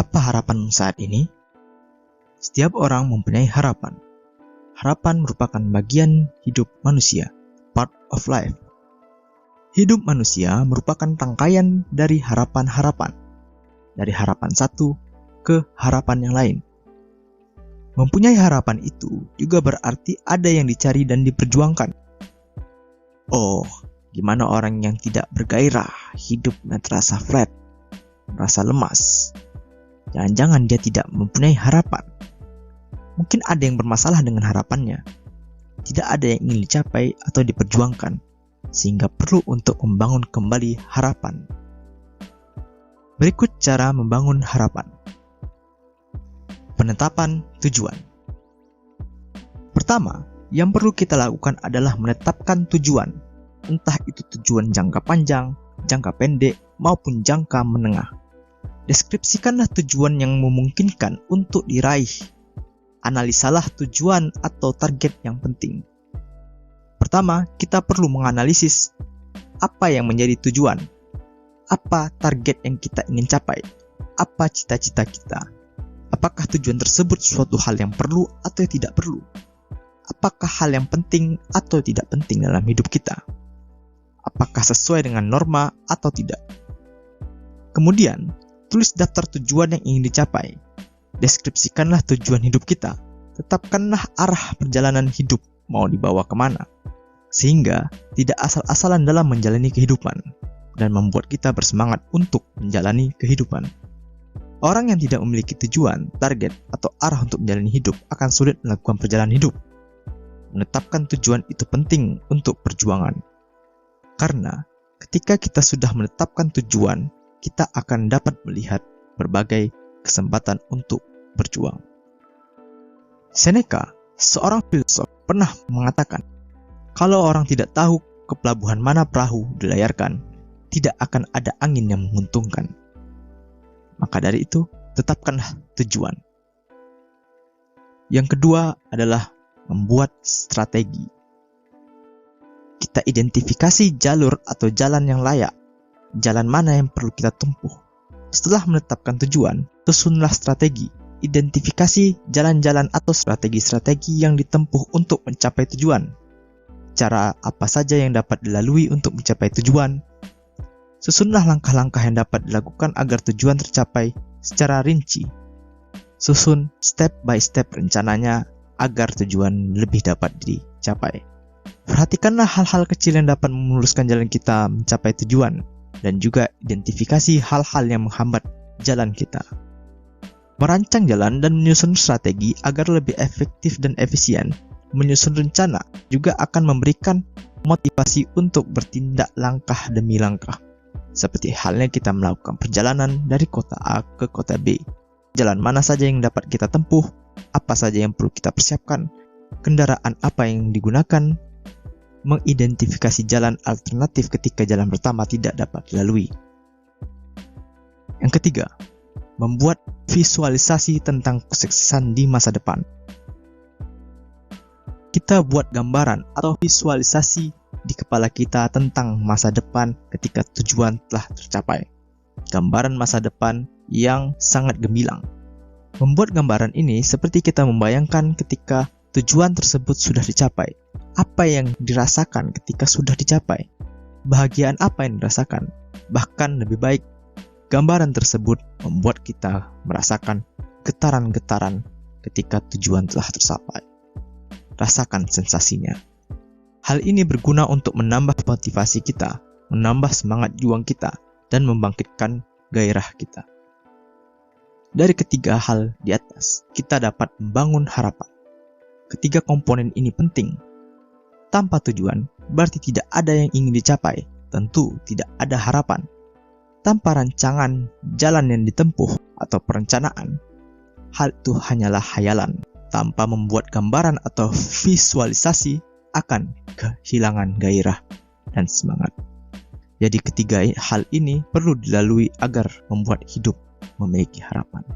Apa harapanmu saat ini? Setiap orang mempunyai harapan. Harapan merupakan bagian hidup manusia, part of life. Hidup manusia merupakan rangkaian dari harapan-harapan, dari harapan satu ke harapan yang lain. Mempunyai harapan itu juga berarti ada yang dicari dan diperjuangkan. Oh, gimana orang yang tidak bergairah, hidupnya terasa flat, merasa lemas. Jangan-jangan dia tidak mempunyai harapan. Mungkin ada yang bermasalah dengan harapannya. Tidak ada yang ingin dicapai atau diperjuangkan, sehingga perlu untuk membangun kembali harapan. Berikut cara membangun harapan. Penetapan tujuan. Pertama, yang perlu kita lakukan adalah menetapkan tujuan, entah itu tujuan jangka panjang, jangka pendek, maupun jangka menengah. Deskripsikanlah tujuan yang memungkinkan untuk diraih. Analisalah tujuan atau target yang penting. Pertama, kita perlu menganalisis apa yang menjadi tujuan, apa target yang kita ingin capai, apa cita-cita kita. Apakah tujuan tersebut suatu hal yang perlu atau tidak perlu? Apakah hal yang penting atau tidak penting dalam hidup kita? Apakah sesuai dengan norma atau tidak? Kemudian, tulis daftar tujuan yang ingin dicapai. Deskripsikanlah tujuan hidup kita. Tetapkanlah arah perjalanan hidup mau dibawa kemana. Sehingga tidak asal-asalan dalam menjalani kehidupan dan membuat kita bersemangat untuk menjalani kehidupan. Orang yang tidak memiliki tujuan, target, atau arah untuk menjalani hidup akan sulit melakukan perjalanan hidup. Menetapkan tujuan itu penting untuk perjuangan. Karena ketika kita sudah menetapkan tujuan, kita akan dapat melihat berbagai kesempatan untuk berjuang. Seneca, seorang filsuf, pernah mengatakan, kalau orang tidak tahu ke pelabuhan mana perahu dilayarkan, tidak akan ada angin yang menguntungkan. Maka dari itu, tetapkanlah tujuan. Yang kedua adalah membuat strategi. Kita identifikasi jalur atau jalan yang layak, jalan mana yang perlu kita tempuh. Setelah menetapkan tujuan, susunlah strategi. Identifikasi jalan-jalan atau strategi-strategi yang ditempuh untuk mencapai tujuan. Cara apa saja yang dapat dilalui untuk mencapai tujuan. Susunlah langkah-langkah yang dapat dilakukan agar tujuan tercapai secara rinci. Susun step by step rencananya agar tujuan lebih dapat dicapai. Perhatikanlah hal-hal kecil yang dapat memuluskan jalan kita mencapai tujuan. Dan juga identifikasi hal-hal yang menghambat jalan kita. Merancang jalan dan menyusun strategi agar lebih efektif dan efisien. Menyusun rencana juga akan memberikan motivasi untuk bertindak langkah demi langkah. Seperti halnya kita melakukan perjalanan dari kota A ke kota B. Jalan mana saja yang dapat kita tempuh, apa saja yang perlu kita persiapkan, kendaraan apa yang digunakan, mengidentifikasi jalan alternatif ketika jalan pertama tidak dapat dilalui. Yang ketiga, membuat visualisasi tentang kesuksesan di masa depan. Kita buat gambaran atau visualisasi di kepala kita tentang masa depan ketika tujuan telah tercapai. Gambaran masa depan yang sangat gemilang. Membuat gambaran ini seperti kita membayangkan ketika tujuan tersebut sudah dicapai. Apa yang dirasakan ketika sudah dicapai? Bahagiaan apa yang dirasakan? Bahkan lebih baik, gambaran tersebut membuat kita merasakan getaran-getaran ketika tujuan telah tercapai. Rasakan sensasinya. Hal ini berguna untuk menambah motivasi kita, menambah semangat juang kita, dan membangkitkan gairah kita. Dari ketiga hal di atas, kita dapat membangun harapan. Ketiga komponen ini penting. Tanpa tujuan, berarti tidak ada yang ingin dicapai. Tentu tidak ada harapan. Tanpa rancangan jalan yang ditempuh atau perencanaan, hal itu hanyalah hayalan. Tanpa membuat gambaran atau visualisasi, akan kehilangan gairah dan semangat. Jadi ketiga hal ini perlu dilalui agar membuat hidup memiliki harapan.